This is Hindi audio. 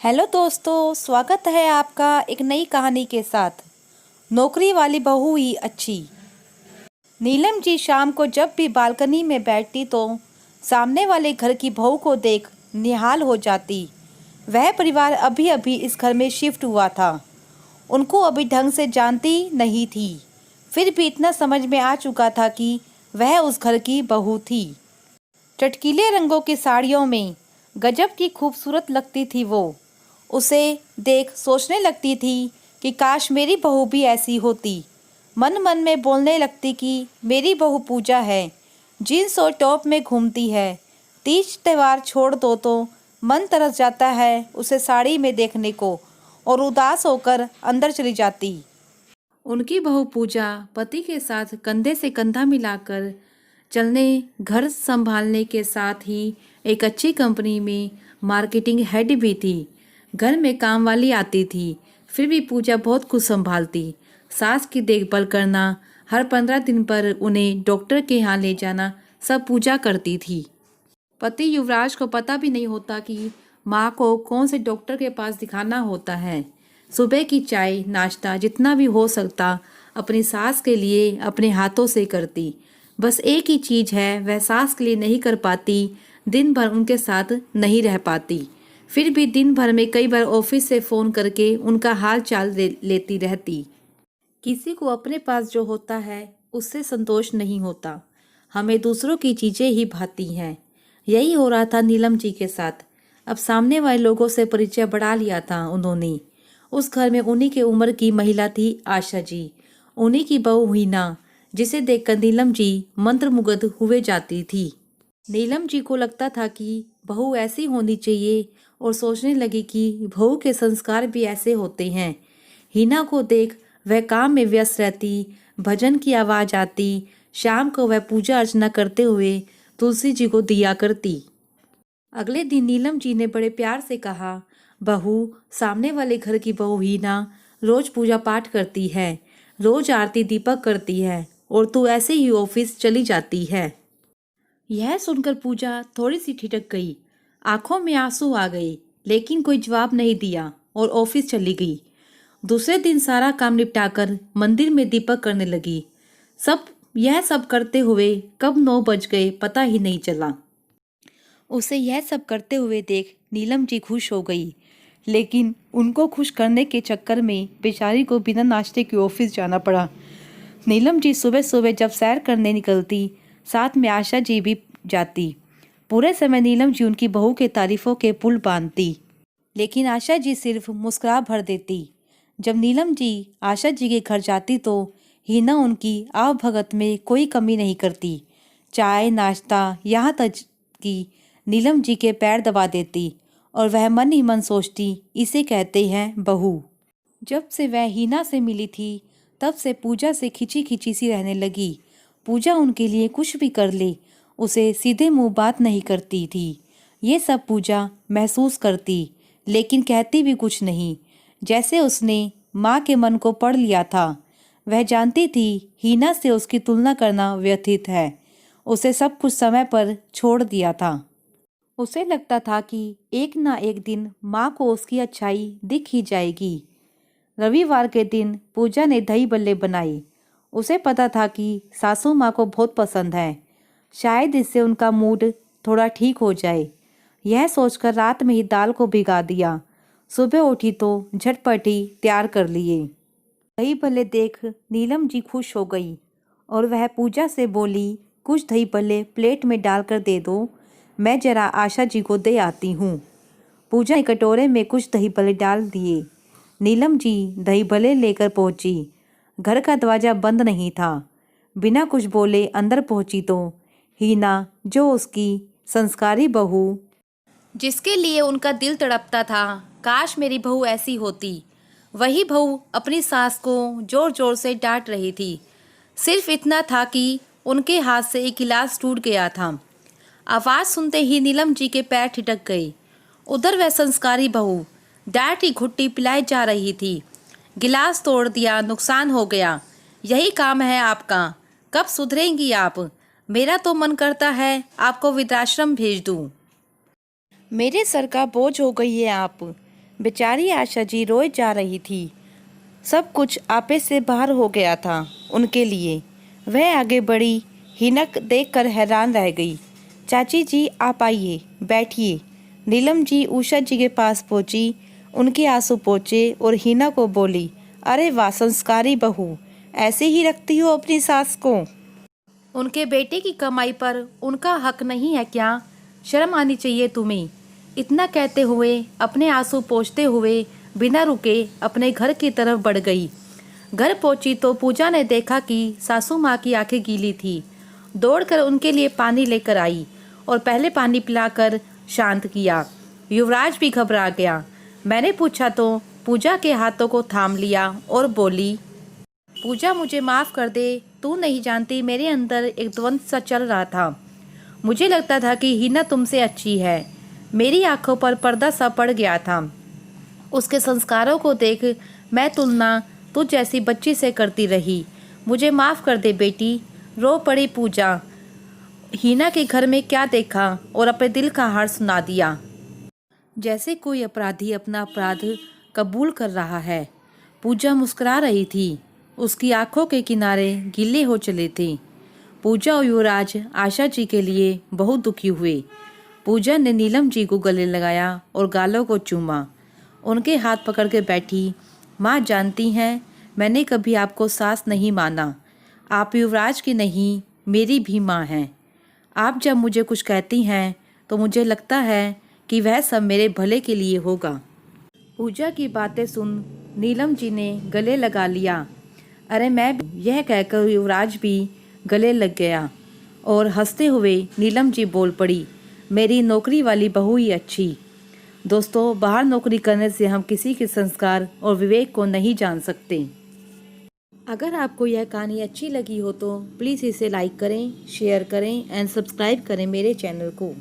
हेलो दोस्तों, स्वागत है आपका एक नई कहानी के साथ। नौकरी वाली बहू ही अच्छी। नीलम जी शाम को जब भी बालकनी में बैठती तो सामने वाले घर की बहू को देख निहाल हो जाती। वह परिवार अभी अभी इस घर में शिफ्ट हुआ था, उनको अभी ढंग से जानती नहीं थी, फिर भी इतना समझ में आ चुका था कि वह उस घर की बहू थी। चटकीले रंगों की साड़ियों में गजब की खूबसूरत लगती थी वो। उसे देख सोचने लगती थी कि काश मेरी बहू भी ऐसी होती। मन मन में बोलने लगती कि मेरी बहू पूजा है, जीन्स और टॉप में घूमती है। तीज त्यौहार छोड़ दो तो मन तरस जाता है उसे साड़ी में देखने को, और उदास होकर अंदर चली जाती। उनकी बहू पूजा पति के साथ कंधे से कंधा मिलाकर चलने, घर संभालने के साथ ही एक अच्छी कंपनी में मार्केटिंग हेड भी थी। घर में काम वाली आती थी, फिर भी पूजा बहुत कुछ संभालती। सास की देखभाल करना, हर 15 दिन पर उन्हें डॉक्टर के यहाँ ले जाना, सब पूजा करती थी। पति युवराज को पता भी नहीं होता कि माँ को कौन से डॉक्टर के पास दिखाना होता है। सुबह की चाय नाश्ता जितना भी हो सकता अपनी सास के लिए अपने हाथों से करती। बस एक ही चीज़ है, वह सास के लिए नहीं कर पाती, दिन भर उनके साथ नहीं रह पाती। फिर भी दिन भर में कई बार ऑफिस से फ़ोन करके उनका हाल चाल लेती रहती। किसी को अपने पास जो होता है उससे संतोष नहीं होता, हमें दूसरों की चीज़ें ही भाती हैं। यही हो रहा था नीलम जी के साथ। अब सामने वाले लोगों से परिचय बढ़ा लिया था उन्होंने। उस घर में उन्हीं के उम्र की महिला थी आशा जी, उन्हीं की बहू हीना, जिसे देखकर नीलम जी मंत्रमुग्ध हुए जाती थी। नीलम जी को लगता था कि बहू ऐसी होनी चाहिए, और सोचने लगी कि बहू के संस्कार भी ऐसे होते हैं। हीना को देख वह काम में व्यस्त रहती, भजन की आवाज़ आती, शाम को वह पूजा अर्चना करते हुए तुलसी जी को दिया करती। अगले दिन नीलम जी ने बड़े प्यार से कहा, बहू, सामने वाले घर की बहू हीना रोज पूजा पाठ करती है, रोज आरती दीपक करती है, और तू ऐसे ही ऑफिस चली जाती है। यह सुनकर पूजा थोड़ी सी ठिठक गई, आंखों में आंसू आ गए, लेकिन कोई जवाब नहीं दिया और ऑफिस चली गई। दूसरे दिन सारा काम निपटाकर मंदिर में दीपक करने लगी। सब करते हुए कब 9 बज गए पता ही नहीं चला। उसे यह सब करते हुए देख नीलम जी खुश हो गई, लेकिन उनको खुश करने के चक्कर में बेचारी को बिना नाश्ते के ऑफिस जाना पड़ा। नीलम जी सुबह सुबह जब सैर करने निकलती, साथ में आशा जी भी जाती। पूरे समय नीलम जी उनकी बहू के तारीफों के पुल बांधती, लेकिन आशा जी सिर्फ मुस्कुरा भर देती। जब नीलम जी आशा जी के घर जाती तो हीना उनकी आवभगत में कोई कमी नहीं करती। चाय नाश्ता, यहाँ तक कि नीलम जी के पैर दबा देती, और वह मन ही मन सोचती, इसे कहते हैं बहू। जब से वह हीना से मिली थी तब से पूजा से खिंची खिंची सी रहने लगी। पूजा उनके लिए कुछ भी कर ले, उसे सीधे मुंह बात नहीं करती थी। ये सब पूजा महसूस करती, लेकिन कहती भी कुछ नहीं, जैसे उसने माँ के मन को पढ़ लिया था। वह जानती थी हीना से उसकी तुलना करना व्यथित है, उसे सब कुछ समय पर छोड़ दिया था। उसे लगता था कि एक ना एक दिन माँ को उसकी अच्छाई दिख ही जाएगी। रविवार के दिन पूजा ने दही बल्ले बनाई। उसे पता था कि सासू माँ को बहुत पसंद है, शायद इससे उनका मूड थोड़ा ठीक हो जाए। यह सोचकर रात में ही दाल को भिगा दिया। सुबह उठी तो झटपट ही तैयार कर लिए। दही भल्ले देख नीलम जी खुश हो गई, और वह पूजा से बोली, कुछ दही भल्ले प्लेट में डालकर दे दो, मैं जरा आशा जी को दे आती हूँ। पूजा ने कटोरे में कुछ दही भल्ले डाल दिए। नीलम जी दही भल्ले लेकर पहुंची। घर का दरवाजा बंद नहीं था। बिना कुछ बोले अंदर पहुंची तो हीना, जो उसकी संस्कारी बहू, जिसके लिए उनका दिल तड़पता था, काश मेरी बहू ऐसी होती, वही बहू अपनी सास को जोर जोर से डांट रही थी। सिर्फ इतना था कि उनके हाथ से एक गिलास टूट गया था। आवाज़ सुनते ही नीलम जी के पैर ठिठक गए। उधर वह संस्कारी बहू डांट की घुट्टी पिलाई जा रही थी। गिलास तोड़ दिया, नुकसान हो गया, यही काम है आपका, कब सुधरेंगी आप? मेरा तो मन करता है आपको वृद्धाश्रम भेज दूं। मेरे सर का बोझ हो गई है आप। बेचारी आशा जी रोए जा रही थी। सब कुछ आपे से बाहर हो गया था उनके लिए। वह आगे बढ़ी, हिनक देखकर हैरान रह गई। चाची जी आप आइए, बैठिए। नीलम जी उषा जी के पास पहुंची, उनके आंसू पोंछे और हिना को बोली, अरे वाह संस्कारी बहू, ऐसे ही रखती हो अपनी सास को? उनके बेटे की कमाई पर उनका हक नहीं है क्या? शर्म आनी चाहिए तुम्हें। इतना कहते हुए अपने आंसू पोंछते हुए बिना रुके अपने घर की तरफ बढ़ गई। घर पहुंची तो पूजा ने देखा कि सासू माँ की आंखें गीली थी। दौड़कर उनके लिए पानी लेकर आई और पहले पानी पिलाकर शांत किया। युवराज भी घबरा गया। मैंने पूछा तो पूजा के हाथों को थाम लिया और बोली, पूजा मुझे माफ़ कर दे, तू नहीं जानती मेरे अंदर एक द्वंद सा चल रहा था। मुझे लगता था कि हिना तुमसे अच्छी है। मेरी आंखों पर पर्दा सा पड़ गया था। उसके संस्कारों को देख मैं तुलना तुझ जैसी बच्ची से करती रही। मुझे माफ़ कर दे बेटी। रो पड़ी पूजा। हिना के घर में क्या देखा और अपने दिल का हाल सुना दिया। जैसे कोई अपराधी अपना अपराध कबूल कर रहा है। पूजा मुस्कुरा रही थी। उसकी आंखों के किनारे गीले हो चले थे। पूजा और युवराज आशा जी के लिए बहुत दुखी हुए। पूजा ने नीलम जी को गले लगाया और गालों को चूमा। उनके हाथ पकड़ के बैठी, माँ जानती हैं मैंने कभी आपको सास नहीं माना। आप युवराज की नहीं मेरी भी माँ हैं। आप जब मुझे कुछ कहती हैं तो मुझे लगता है कि वह सब मेरे भले के लिए होगा। पूजा की बातें सुन नीलम जी ने गले लगा लिया। अरे मैं भी, यह कहकर युवराज भी गले लग गया और हंसते हुए नीलम जी बोल पड़ी, मेरी नौकरी वाली बहू ही अच्छी। दोस्तों, बाहर नौकरी करने से हम किसी के संस्कार और विवेक को नहीं जान सकते। अगर आपको यह कहानी अच्छी लगी हो तो प्लीज़ इसे लाइक करें, शेयर करें एंड सब्सक्राइब करें मेरे चैनल को।